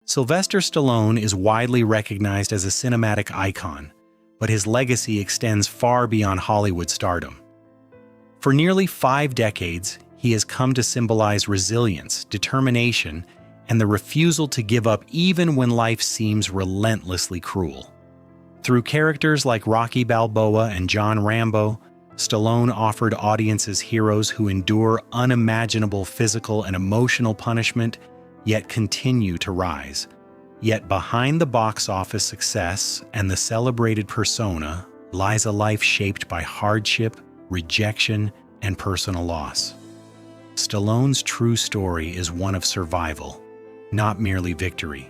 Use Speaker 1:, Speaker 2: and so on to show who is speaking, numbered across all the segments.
Speaker 1: Sylvester Stallone is widely recognized as a cinematic icon, but his legacy extends far beyond Hollywood stardom. For nearly 5 decades, he has come to symbolize resilience, determination, and the refusal to give up even when life seems relentlessly cruel. Through characters like Rocky Balboa and John Rambo, Stallone offered audiences heroes who endure unimaginable physical and emotional punishment, yet continue to rise. Yet behind the box office success and the celebrated persona lies a life shaped by hardship, rejection, and personal loss. Stallone's true story is one of survival, not merely victory.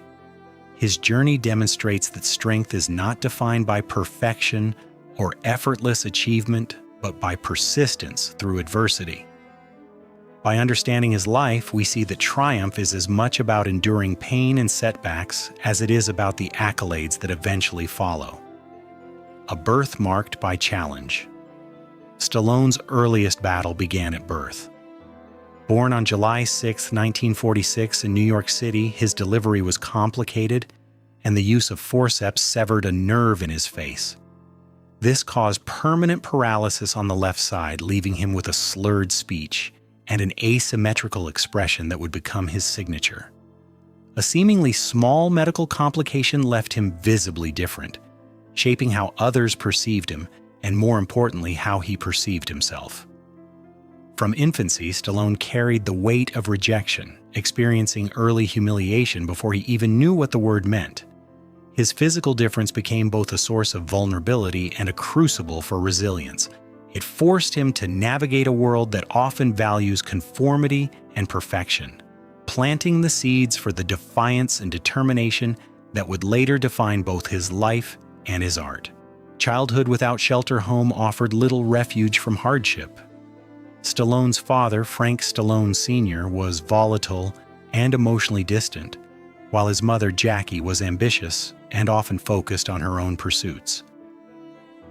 Speaker 1: His journey demonstrates that strength is not defined by perfection or effortless achievement, but by persistence through adversity. By understanding his life, we see that triumph is as much about enduring pain and setbacks as it is about the accolades that eventually follow. A birth marked by challenge. Stallone's earliest battle began at birth. Born on July 6, 1946 in New York City, his delivery was complicated, and the use of forceps severed a nerve in his face. This caused permanent paralysis on the left side, leaving him with a slurred speech and an asymmetrical expression that would become his signature. A seemingly small medical complication left him visibly different, shaping how others perceived him and, more importantly, how he perceived himself. From infancy, Stallone carried the weight of rejection, experiencing early humiliation before he even knew what the word meant. His physical difference became both a source of vulnerability and a crucible for resilience. It forced him to navigate a world that often values conformity and perfection, planting the seeds for the defiance and determination that would later define both his life and his art. Childhood without shelter home offered little refuge from hardship. Stallone's father, Frank Stallone Sr., was volatile and emotionally distant, while his mother, Jackie, was ambitious and often focused on her own pursuits.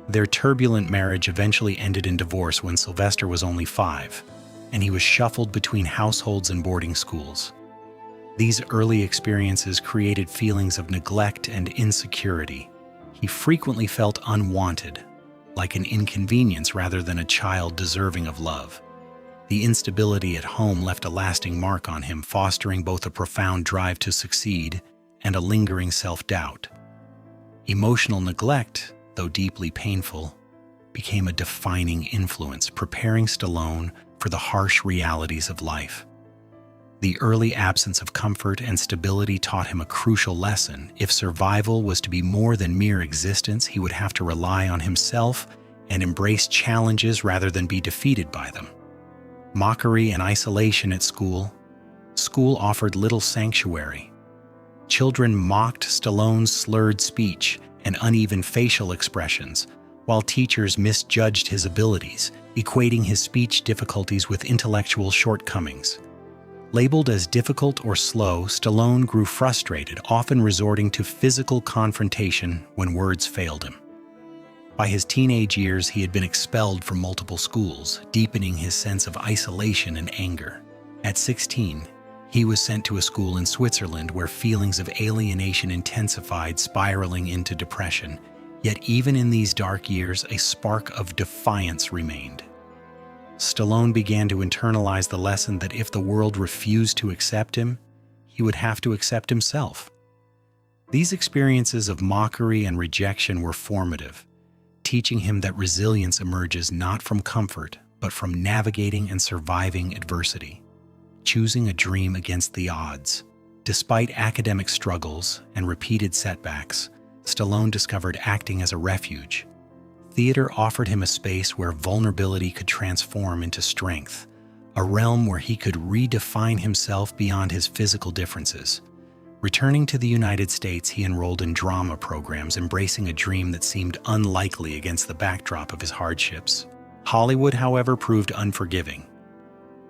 Speaker 1: Their turbulent marriage eventually ended in divorce when Sylvester was only 5, and he was shuffled between households and boarding schools. These early experiences created feelings of neglect and insecurity. He frequently felt unwanted, like an inconvenience rather than a child deserving of love. The instability at home left a lasting mark on him, fostering both a profound drive to succeed and a lingering self-doubt. Emotional neglect, though deeply painful, became a defining influence, preparing Stallone for the harsh realities of life. The early absence of comfort and stability taught him a crucial lesson. If survival was to be more than mere existence, he would have to rely on himself and embrace challenges rather than be defeated by them. Mockery and isolation at school. School offered little sanctuary. Children mocked Stallone's slurred speech and uneven facial expressions, while teachers misjudged his abilities, equating his speech difficulties with intellectual shortcomings. Labeled as difficult or slow, Stallone grew frustrated, often resorting to physical confrontation when words failed him. By his teenage years, he had been expelled from multiple schools, deepening his sense of isolation and anger. At 16, he was sent to a school in Switzerland where feelings of alienation intensified, spiraling into depression. Yet even in these dark years, a spark of defiance remained. Stallone began to internalize the lesson that if the world refused to accept him, he would have to accept himself. These experiences of mockery and rejection were formative, teaching him that resilience emerges not from comfort, but from navigating and surviving adversity, choosing a dream against the odds. Despite academic struggles and repeated setbacks, Stallone discovered acting as a refuge. Theater offered him a space where vulnerability could transform into strength, a realm where he could redefine himself beyond his physical differences. Returning to the United States, he enrolled in drama programs, embracing a dream that seemed unlikely against the backdrop of his hardships. Hollywood, however, proved unforgiving.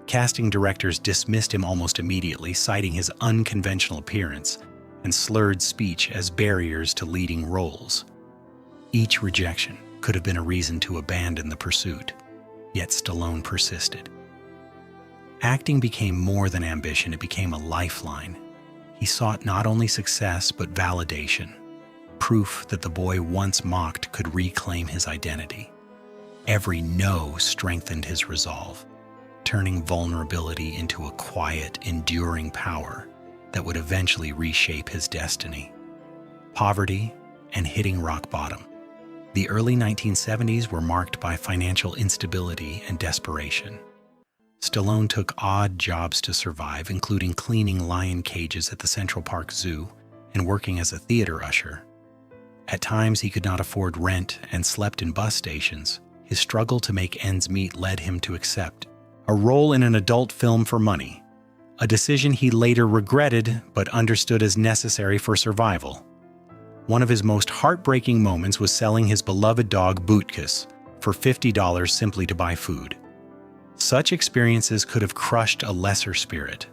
Speaker 1: Casting directors dismissed him almost immediately, citing his unconventional appearance and slurred speech as barriers to leading roles. Each rejection could have been a reason to abandon the pursuit, yet Stallone persisted. Acting became more than ambition, it became a lifeline. He He sought not only success but validation, proof that the boy once mocked could reclaim his identity. Every no strengthened his resolve, turning vulnerability into a quiet, enduring power that would eventually reshape his destiny. Poverty and hitting rock bottom. The early 1970s were marked by financial instability and desperation. Stallone took odd jobs to survive, including cleaning lion cages at the Central Park Zoo and working as a theater usher. At times, he could not afford rent and slept in bus stations. His struggle to make ends meet led him to accept a role in an adult film for money, a decision he later regretted but understood as necessary for survival. One of his most heartbreaking moments was selling his beloved dog Bootkus for $50 simply to buy food. Such experiences could have crushed a lesser spirit,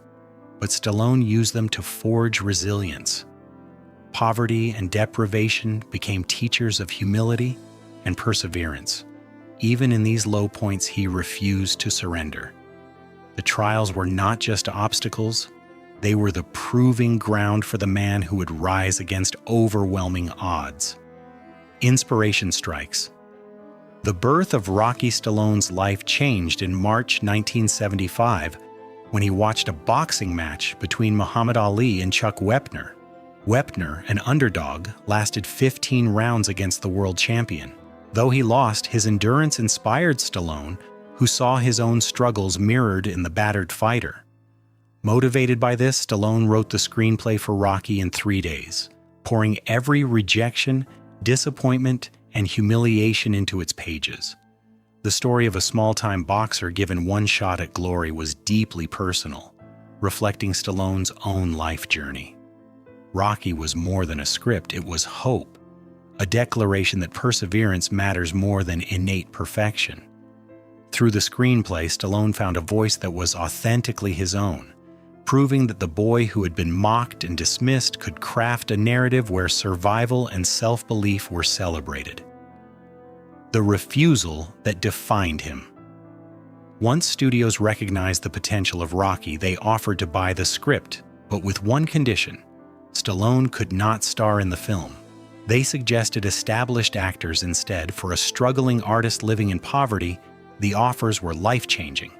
Speaker 1: but Stallone used them to forge resilience. Poverty and deprivation became teachers of humility and perseverance. Even in these low points, he refused to surrender. The trials were not just obstacles, they were the proving ground for the man who would rise against overwhelming odds. Inspiration strikes. The birth of Rocky Stallone's life changed in March 1975 when he watched a boxing match between Muhammad Ali and Chuck Wepner. Wepner, an underdog, lasted 15 rounds against the world champion. Though he lost, his endurance inspired Stallone, who saw his own struggles mirrored in the battered fighter. Motivated by this, Stallone wrote the screenplay for Rocky in 3 days, pouring every rejection, disappointment, and humiliation into its pages. The story of a small-time boxer given one shot at glory was deeply personal, reflecting Stallone's own life journey. Rocky was more than a script, it was hope, a declaration that perseverance matters more than innate perfection. Through the screenplay, Stallone found a voice that was authentically his own, proving that the boy who had been mocked and dismissed could craft a narrative where survival and self-belief were celebrated. The refusal that defined him. Once studios recognized the potential of Rocky, they offered to buy the script, but with one condition: Stallone could not star in the film. They suggested established actors instead. For a struggling artist living in poverty, the offers were life-changing,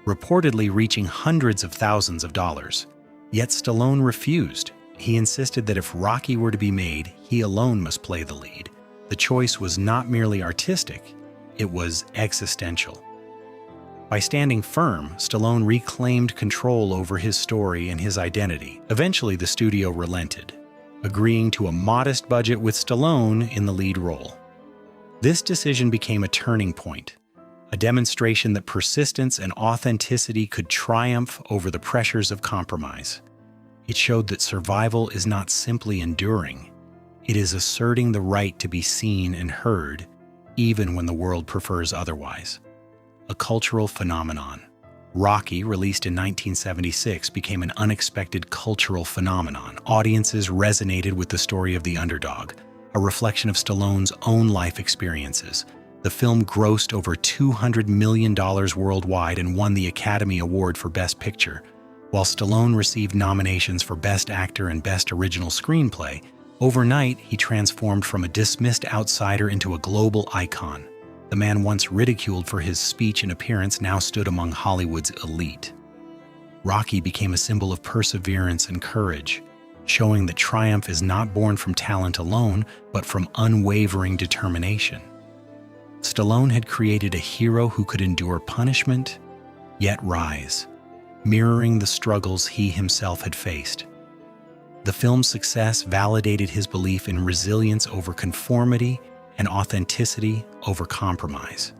Speaker 1: reportedly reaching hundreds of thousands of dollars. Yet Stallone refused. He insisted that if Rocky were to be made, he alone must play the lead. The choice was not merely artistic, it was existential. By standing firm, Stallone reclaimed control over his story and his identity. Eventually, the studio relented, agreeing to a modest budget with Stallone in the lead role. This decision became a turning point, a demonstration that persistence and authenticity could triumph over the pressures of compromise. It showed that survival is not simply enduring, it is asserting the right to be seen and heard, even when the world prefers otherwise. A cultural phenomenon. Rocky, released in 1976, became an unexpected cultural phenomenon. Audiences resonated with the story of the underdog, a reflection of Stallone's own life experiences. The film grossed over $200 million worldwide and won the Academy Award for Best Picture. While Stallone received nominations for Best Actor and Best Original Screenplay, overnight he transformed from a dismissed outsider into a global icon. The man once ridiculed for his speech and appearance now stood among Hollywood's elite. Rocky became a symbol of perseverance and courage, showing that triumph is not born from talent alone, but from unwavering determination. Stallone had created a hero who could endure punishment, yet rise, mirroring the struggles he himself had faced. The film's success validated his belief in resilience over conformity and authenticity over compromise.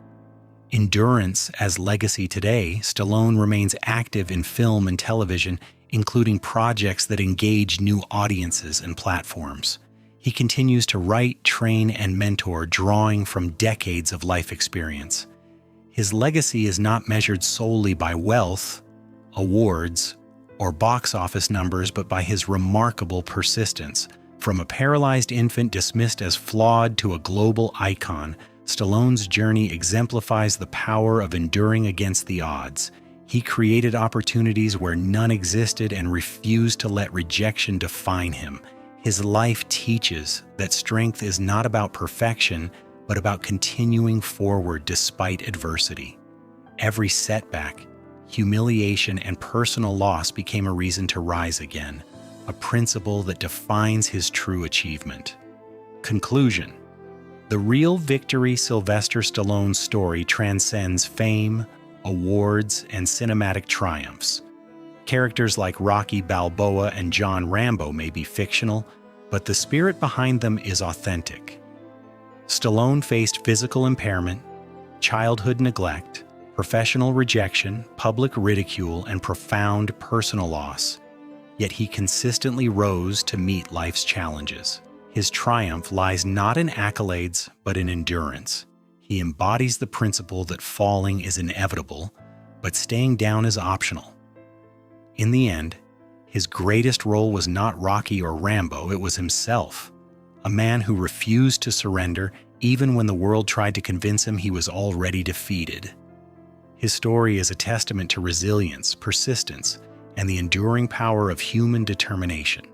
Speaker 1: Endurance as legacy today, Stallone remains active in film and television, including projects that engage new audiences and platforms. He continues to write, train, and mentor, drawing from decades of life experience. His legacy is not measured solely by wealth, awards, or box office numbers, but by his remarkable persistence. From a paralyzed infant dismissed as flawed to a global icon, Stallone's journey exemplifies the power of enduring against the odds. He created opportunities where none existed and refused to let rejection define him. His life teaches that strength is not about perfection, but about continuing forward despite adversity. Every setback, humiliation, and personal loss became a reason to rise again, a principle that defines his true achievement. Conclusion: the real victory Sylvester Stallone's story transcends fame, awards, and cinematic triumphs. Characters like Rocky Balboa and John Rambo may be fictional, but the spirit behind them is authentic. Stallone faced physical impairment, childhood neglect, professional rejection, public ridicule, and profound personal loss, yet he consistently rose to meet life's challenges. His triumph lies not in accolades, but in endurance. He embodies the principle that falling is inevitable, but staying down is optional. In the end, his greatest role was not Rocky or Rambo, it was himself, a man who refused to surrender even when the world tried to convince him he was already defeated. His story is a testament to resilience, persistence, and the enduring power of human determination.